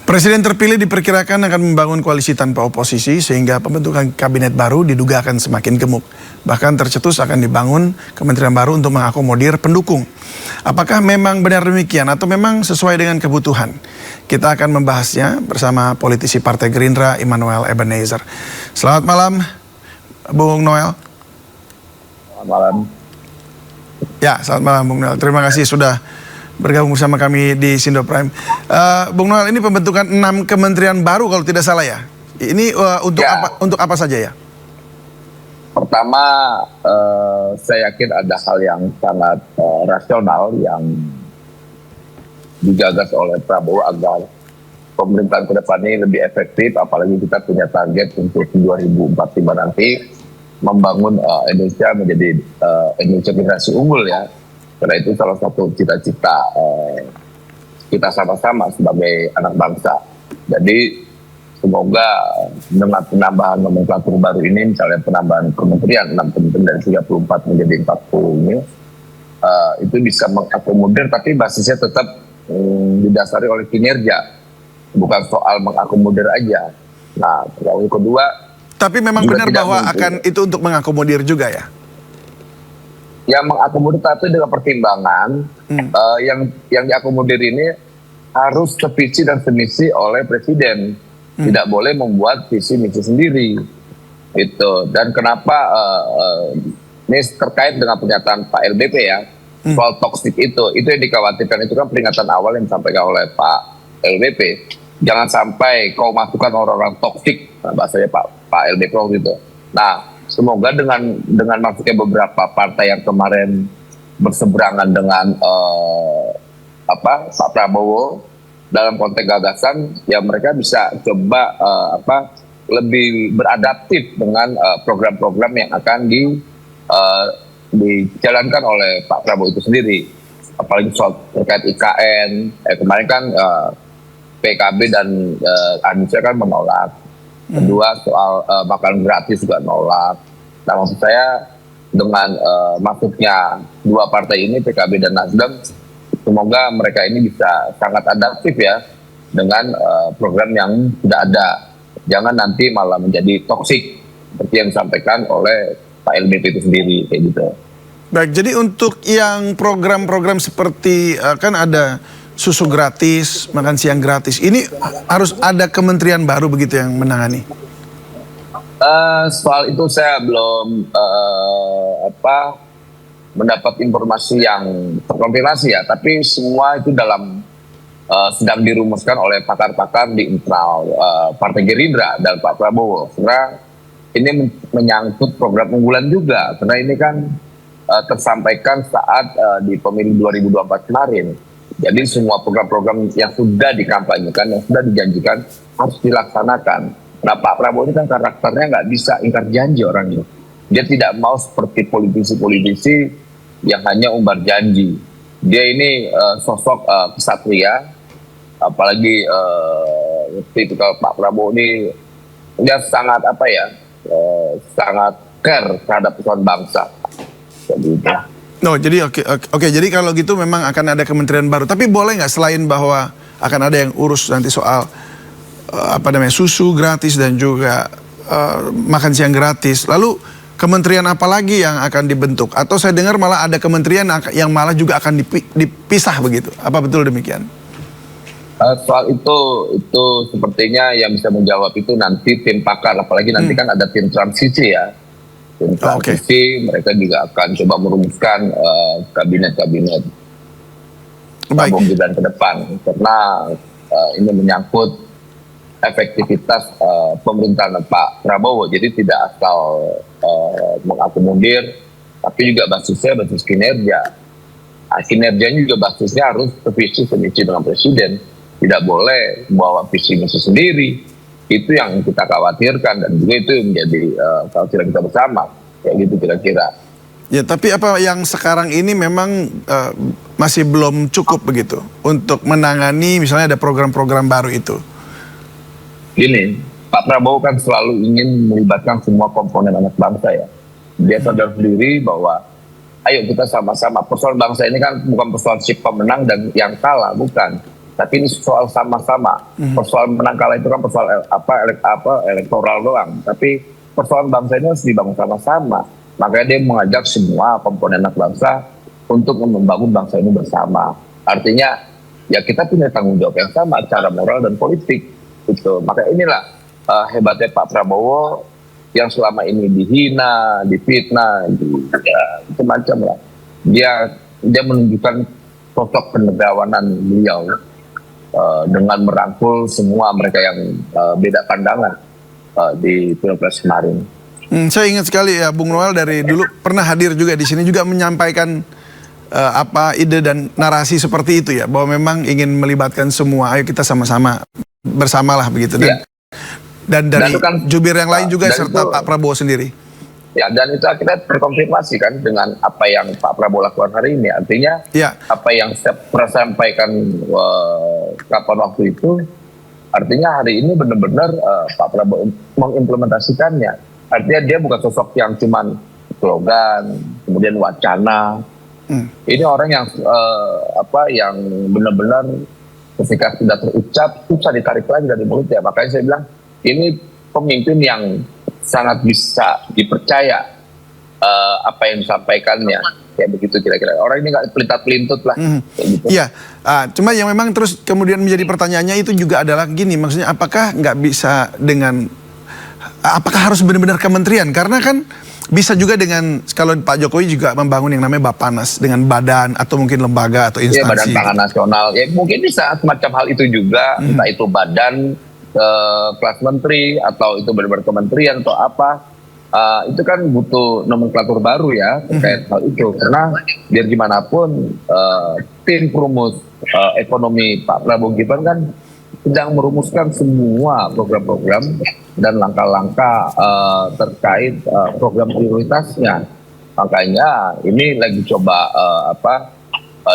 Presiden terpilih diperkirakan akan membangun koalisi tanpa oposisi sehingga pembentukan kabinet baru diduga akan semakin gemuk. Bahkan tercetus akan dibangun kementerian baru untuk mengakomodir pendukung. Apakah memang benar demikian atau memang sesuai dengan kebutuhan? Kita akan membahasnya bersama politisi Partai Gerindra Immanuel Ebenezer. Selamat malam, Bung Noel. Selamat malam. Ya, selamat malam Bung Noel. Terima kasih sudah bergabung bersama kami di Sindo Prime. Bung Noel, ini pembentukan 6 kementerian baru kalau tidak salah ya. Ini untuk apa saja ya? Pertama, saya yakin ada hal yang sangat rasional yang digagas oleh Prabowo agar pemerintahan ke depan ini lebih efektif, apalagi kita punya target untuk 2045 nanti membangun Indonesia menjadi Indonesia generasi unggul ya. Karena itu salah satu cita-cita kita sama-sama sebagai anak bangsa. Jadi semoga dengan penambahan nomenklatur baru ini, misalnya penambahan kementerian, 6 kementerian dari 34 menjadi 40 ini, itu bisa mengakomodir, tapi basisnya tetap didasari oleh kinerja, bukan soal mengakomodir aja. Nah, yang kedua, tapi memang benar bahwa akan itu untuk mengakomodir juga ya? Yang mengakomodir tapi dengan pertimbangan yang diakomodir ini harus sevisi dan semisi oleh presiden, tidak boleh membuat visi misi sendiri itu. Dan kenapa ini terkait dengan pernyataan Pak LBP ya soal toksik itu yang dikhawatirkan, itu kan peringatan awal yang disampaikan oleh Pak LBP, jangan sampai kau masukkan orang-orang toksik, bahasanya Pak LBP waktu itu. Nah, semoga dengan masuknya beberapa partai yang kemarin berseberangan dengan Pak Prabowo dalam konteks gagasan, ya mereka bisa coba lebih beradaptif dengan program-program yang akan dijalankan oleh Pak Prabowo itu sendiri. Apalagi soal terkait IKN, kemarin kan PKB dan Indonesia kan menolak. Kedua soal makan gratis juga nolak. Nah, maksud saya dengan masuknya dua partai ini, PKB dan Nasdem, semoga mereka ini bisa sangat adaptif ya dengan program yang sudah ada. Jangan nanti malah menjadi toksik seperti yang disampaikan oleh Pak LBP itu sendiri kayak gitu. Baik, jadi untuk yang program-program seperti kan ada susu gratis, makan siang gratis. Ini harus ada kementerian baru begitu yang menangani? Soal itu saya belum mendapat informasi yang terkonfirmasi ya. Tapi semua itu sedang dirumuskan oleh pakar-pakar di internal Partai Gerindra dan Pak Prabowo. Karena ini menyangkut program unggulan juga. Karena ini kan tersampaikan saat di pemilu 2024 kemarin. Jadi semua program-program yang sudah dikampanyekan, yang sudah dijanjikan harus dilaksanakan. Nah, Pak Prabowo ini kan karakternya nggak bisa ingkar janji orangnya. Dia tidak mau seperti politisi-politisi yang hanya umbar janji. Dia ini sosok kesatria, apalagi tipikal Pak Prabowo ini dia sangat sangat care terhadap persoalan bangsa. Jadi itu. No, jadi oke. Jadi kalau gitu memang akan ada kementerian baru. Tapi boleh nggak selain bahwa akan ada yang urus nanti soal susu gratis dan juga makan siang gratis. Lalu kementerian apa lagi yang akan dibentuk? Atau saya dengar malah ada kementerian yang malah juga akan dipisah begitu. Apa betul demikian? Soal itu sepertinya yang bisa menjawab itu nanti tim pakar. Apalagi nanti kan ada tim transisi ya. Tim transisi, mereka juga akan coba merumuskan kabinet-kabinet Prabowo Gibran ke depan, karena ini menyangkut efektivitas pemerintahan Pak Prabowo. Jadi tidak asal mengakomodir, tapi juga basisnya basis kinerja. Nah, kinerjanya juga basisnya harus sevisi dengan presiden, tidak boleh bawa visi misi sendiri. Itu yang kita khawatirkan dan juga itu menjadi kekhawatiran kita bersama, kayak gitu kira-kira. Ya, tapi apa yang sekarang ini memang masih belum cukup begitu untuk menangani misalnya ada program-program baru itu? Gini, Pak Prabowo kan selalu ingin melibatkan semua komponen anak bangsa ya. Dia sadar sendiri bahwa ayo kita sama-sama, persoalan bangsa ini kan bukan persoalan si pemenang dan yang kalah, bukan. Tapi ini soal sama-sama. Persoalan menang kalah itu kan persoalan elektoral doang. Tapi persoalan bangsa ini harus dibangun sama-sama. Makanya dia mengajak semua komponen anak bangsa untuk membangun bangsa ini bersama. Artinya ya kita punya tanggung jawab yang sama secara moral dan politik. Gitu. Maka inilah hebatnya Pak Prabowo yang selama ini dihina, difitnah, ya, macam-macam lah. Dia menunjukkan sosok kenegarawanan beliau dengan merangkul semua mereka yang beda pandangan di Pilpres kemarin. Saya ingat sekali ya Bung Noel dari dulu pernah hadir juga di sini juga menyampaikan apa ide dan narasi seperti itu ya, bahwa memang ingin melibatkan semua, ayo kita sama-sama bersamalah begitu. Dan dari kan, jubir yang lain juga serta itu, Pak Prabowo sendiri. Ya, dan itu akhirnya terkonfirmasi kan dengan apa yang Pak Prabowo lakukan hari ini. Artinya apa yang saya pernah sampaikan kapan waktu itu, artinya hari ini benar-benar Pak Prabowo mengimplementasikannya. Artinya dia bukan sosok yang cuman slogan, kemudian wacana. Ini orang yang yang benar-benar ketika sudah terucap, susah ditarik lagi dari mulutnya. Makanya saya bilang ini pemimpin yang sangat bisa dipercaya apa yang disampaikannya, kayak begitu kira-kira. Orang ini nggak pelintat-pelintut lah. Gitu. Iya, cuma yang memang terus kemudian menjadi pertanyaannya itu juga adalah gini, maksudnya apakah nggak bisa dengan, apakah harus benar-benar kementerian? Karena kan bisa juga dengan, kalau Pak Jokowi juga membangun yang namanya Bappenas dengan badan atau mungkin lembaga atau instansi. Badan Pangan Nasional, ya mungkin bisa semacam hal itu juga, entah itu badan, kelas menteri atau itu benar-benar kementerian atau apa, itu kan butuh nomenklatur baru ya terkait hal itu, karena biar gimana pun tim perumus ekonomi Pak Prabowo Gibran kan sedang merumuskan semua program-program dan langkah-langkah terkait program prioritasnya. Makanya ini lagi coba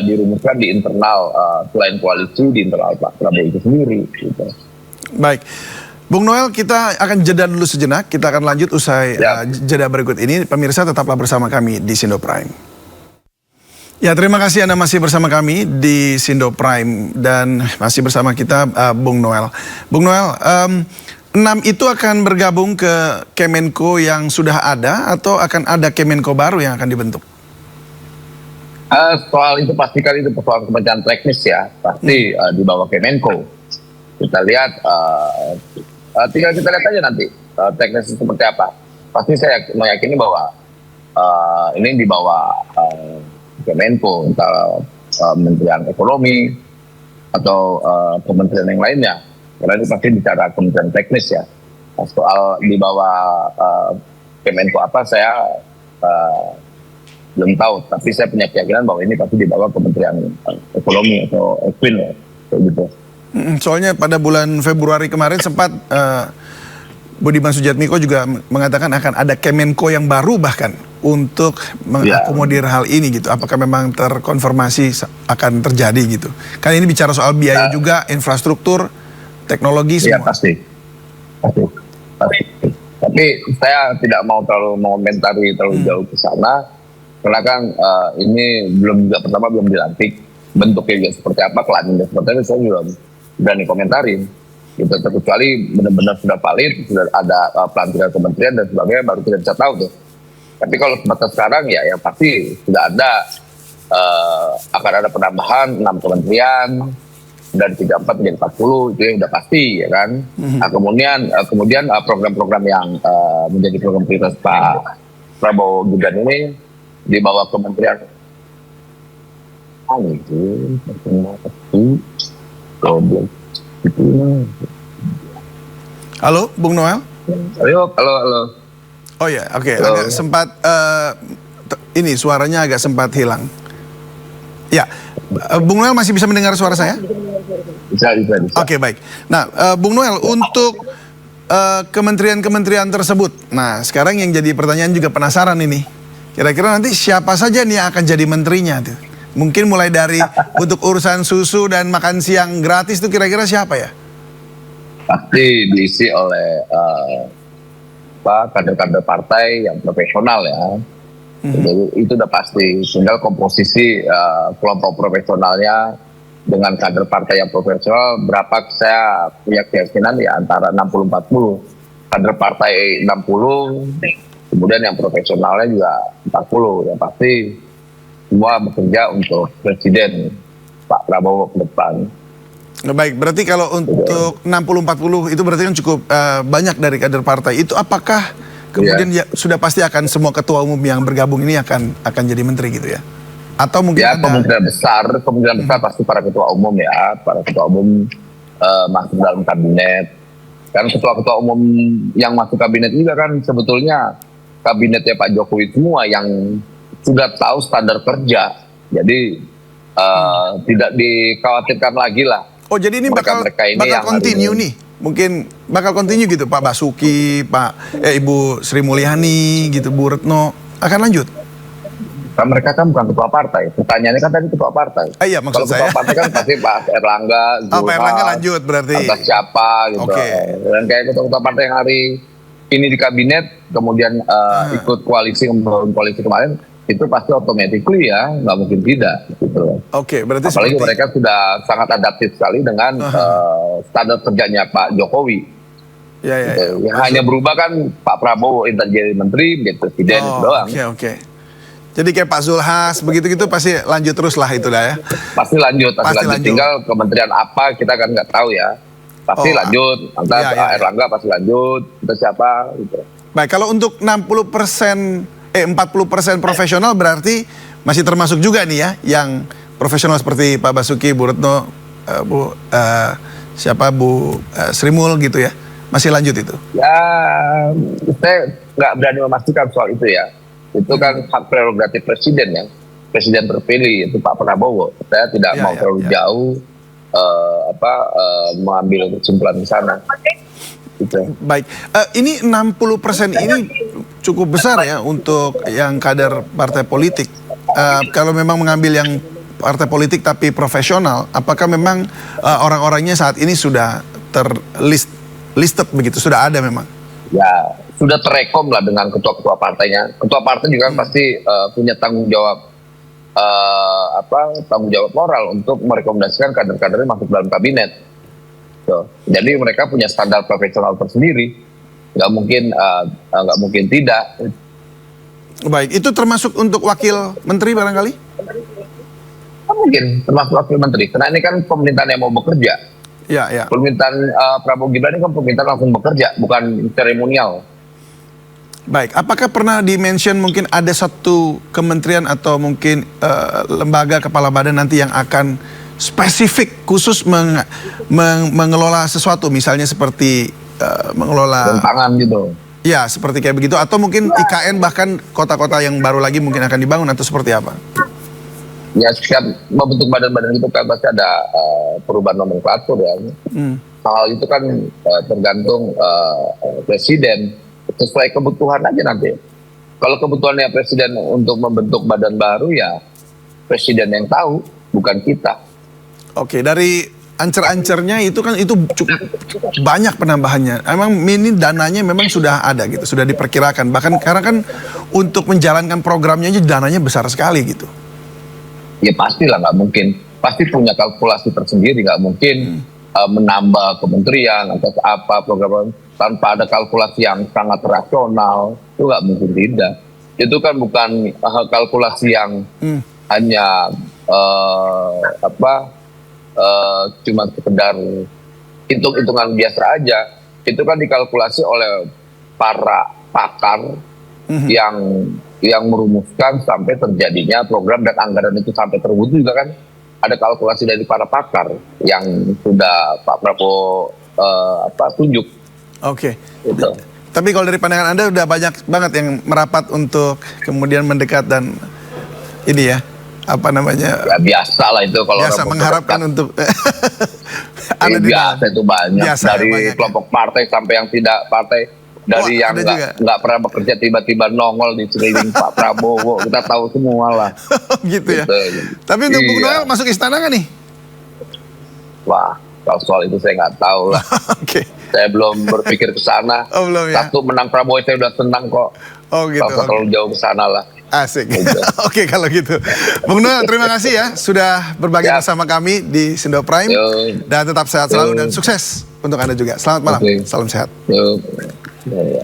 dirumuskan di internal selain koalisi, di internal Pak Prabowo itu sendiri gitu. Baik, Bung Noel, kita akan jeda dulu sejenak. Kita akan lanjut usai jeda berikut ini. Pemirsa tetaplah bersama kami di Sindo Prime. Ya, terima kasih Anda masih bersama kami di Sindo Prime dan masih bersama kita Bung Noel. Bung Noel, 6 itu akan bergabung ke Kemenko yang sudah ada atau akan ada Kemenko baru yang akan dibentuk? Soal itu pastikan itu persoalan kementerian teknis ya, pasti di bawah Kemenko. Kita lihat, tinggal kita lihat aja nanti teknis seperti apa. Pasti saya meyakini bahwa ini di bawah Kemenko, entah Kementerian Ekonomi atau kementerian yang lainnya. Karena ini pasti bicara kementerian teknis ya. Soal di bawah Kemenko apa saya belum tahu. Tapi saya punya keyakinan bahwa ini pasti di bawah Kementerian Ekonomi atau Equin ya, kayak gitu. Soalnya pada bulan Februari kemarin sempat Budiman Sujatmiko juga mengatakan akan ada Kemenko yang baru bahkan untuk mengakomodir hal ini gitu. Apakah memang terkonfirmasi akan terjadi gitu? Kan ini bicara soal biaya juga, infrastruktur, teknologi semua. Iya pasti. Tapi saya tidak mau terlalu mengomentari terlalu jauh ke sana, karena kan ini belum dilantik, bentuknya juga seperti apa, kelaminnya seperti apa, saya juga berani komentarin gitu, terkecuali benar-benar sudah valid, sudah ada pelantikan kementerian dan sebagainya, baru kita bisa tahu tuh. Tapi kalau sebatas sekarang ya yang pasti sudah ada akan ada penambahan 6 kementerian dari 34 menjadi 40, itu yang udah pasti ya kan. Nah, kemudian program-program yang menjadi program prioritas Pak Prabowo Gibran ini di bawah kementerian Halo, Bung Noel? Halo. Oh ya, oke. Agak sempat ini suaranya agak sempat hilang. Ya, Bung Noel masih bisa mendengar suara saya? Bisa. Oke, baik. Nah, Bung Noel, untuk kementerian-kementerian tersebut, nah sekarang yang jadi pertanyaan juga penasaran ini. Kira-kira nanti siapa saja nih yang akan jadi menterinya tuh? Mungkin mulai dari untuk urusan susu dan makan siang gratis itu kira-kira siapa ya? Pasti diisi oleh kader-kader partai yang profesional ya. Jadi itu udah pasti. Tinggal komposisi kelompok profesionalnya dengan kader partai yang profesional, berapa saya punya keyakinan ya antara 60-40. Kader partai 60, kemudian yang profesionalnya juga 40. Yang pasti semua bekerja untuk Presiden Pak Prabowo ke depan. Baik, berarti kalau untuk 60-40 itu berarti kan cukup banyak dari kader partai. Itu apakah kemudian ya, sudah pasti akan semua ketua umum yang bergabung ini akan jadi menteri gitu ya? Atau mungkin Ya, ada kemungkinan besar pasti para ketua umum ya, para ketua umum masuk dalam kabinet. Kan ketua-ketua umum yang masuk kabinet juga kan sebetulnya kabinetnya Pak Jokowi semua yang sudah tahu standar kerja. Jadi tidak dikhawatirkan lagi lah. Oh, jadi ini bakal continue nih. Mungkin bakal continue gitu Pak Basuki, Ibu Sri Mulyani gitu, Bu Retno akan lanjut. Kan mereka kan bukan ketua partai. Pertanyaannya kan tadi ketua partai. Iya, maksud Kalau ketua partai kan pasti Pak Erlangga, Pak Erlangga lanjut berarti. Atas siapa gitu. Dan kayak ketua partai yang hari ini di kabinet, kemudian ikut koalisi, membangun koalisi kemarin, itu pasti automatically ya, nggak mungkin tidak gitu. Berarti apalagi mereka sudah sangat adaptif sekali dengan standar kerjanya Pak Jokowi. Yang hanya berubah kan Pak Prabowo jadi menteri, menjadi presiden itu doang. Jadi kayak Pak Zulhas begitu-gitu pasti lanjut terus lah itu dah ya. Pasti lanjut. Tinggal kementerian apa kita kan nggak tahu ya. Pasti lanjut. Entah Erlangga pasti lanjut. Entah siapa gitu. Baik, kalau untuk 40% profesional berarti masih termasuk juga nih ya yang profesional seperti Pak Basuki, Bu Retno, Bu Sri Mul gitu ya. Masih lanjut itu? Ya, saya nggak berani memastikan soal itu ya. Itu kan hak prerogatif presiden ya, presiden terpilih itu Pak Prabowo. Saya tidak mau terlalu jauh mengambil kesimpulan di sana. Gitu. Baik, ini 60% ini cukup besar ya untuk yang kader partai politik. Kalau memang mengambil yang partai politik tapi profesional, apakah memang orang-orangnya saat ini sudah listed begitu, sudah ada memang? Ya, sudah terekom lah dengan ketua-ketua partainya. Ketua partai juga pasti punya tanggung jawab moral untuk merekomendasikan kader-kadernya masuk dalam kabinet. Jadi mereka punya standar profesional tersendiri. Nggak mungkin tidak. Baik, itu termasuk untuk wakil menteri barangkali? Mungkin termasuk wakil menteri. Karena ini kan pemerintahan yang mau bekerja. Ya. Pemerintahan Prabowo Gibran ini kan pemerintahan langsung bekerja, bukan seremonial. Baik, apakah pernah di-mention mungkin ada satu kementerian atau mungkin lembaga kepala badan nanti yang akan spesifik khusus mengelola sesuatu, misalnya seperti mengelola pangan gitu? Ya, seperti kayak begitu, atau mungkin IKN bahkan kota-kota yang baru lagi mungkin akan dibangun atau seperti apa? Ya, setiap membentuk badan-badan itu kan pasti ada perubahan nomenklatur ya. Hal itu kan tergantung presiden, sesuai kebutuhan aja nanti. Kalau kebutuhannya presiden untuk membentuk badan baru ya presiden yang tahu, bukan kita. Oke, dari ancer-ancernya itu kan itu cukup banyak penambahannya. Emang ini dananya memang sudah ada gitu, sudah diperkirakan. Bahkan karena kan untuk menjalankan programnya aja dananya besar sekali gitu. Ya pastilah, nggak mungkin. Pasti punya kalkulasi tersendiri, nggak mungkin menambah kementerian atau apa program tanpa ada kalkulasi yang sangat rasional. Itu nggak mungkin tidak. Itu kan bukan kalkulasi yang hanya cuma sekedar hitung-hitungan biasa aja. Itu kan dikalkulasi oleh para pakar yang merumuskan sampai terjadinya program dan anggaran itu sampai terwujud juga kan ada kalkulasi dari para pakar yang sudah Pak Prabowo tunjuk. Oke. Gitu. Tapi kalau dari pandangan Anda udah banyak banget yang merapat untuk kemudian mendekat dan ini ya, apa namanya? Ya biasa lah itu kalau biasa mengharapkan untuk ada biasa itu banyak biasa, dari banyak, kelompok partai sampai yang tidak partai. Dari yang nggak pernah bekerja tiba-tiba nongol di sekeliling Pak Prabowo, kita tahu semua lah. Gitu ya. Tapi untuk Bung Noel masuk istana nggak nih? Wah, kalau soal itu saya nggak tahu lah. Oke. Saya belum berpikir ke sana. Oh, belum ya. Satu menang Prabowo saya udah senang kok. Oh gitu. Kalau terlalu jauh ke sana lah. Asik. Oke kalau gitu. Bung Noel, terima kasih ya sudah berbagi Siap. bersama kami di Sindo Prime. Yo. Dan tetap sehat selalu Yo. dan sukses untuk Anda juga. Selamat malam. Oke. Salam sehat. Yo. Ya, ya.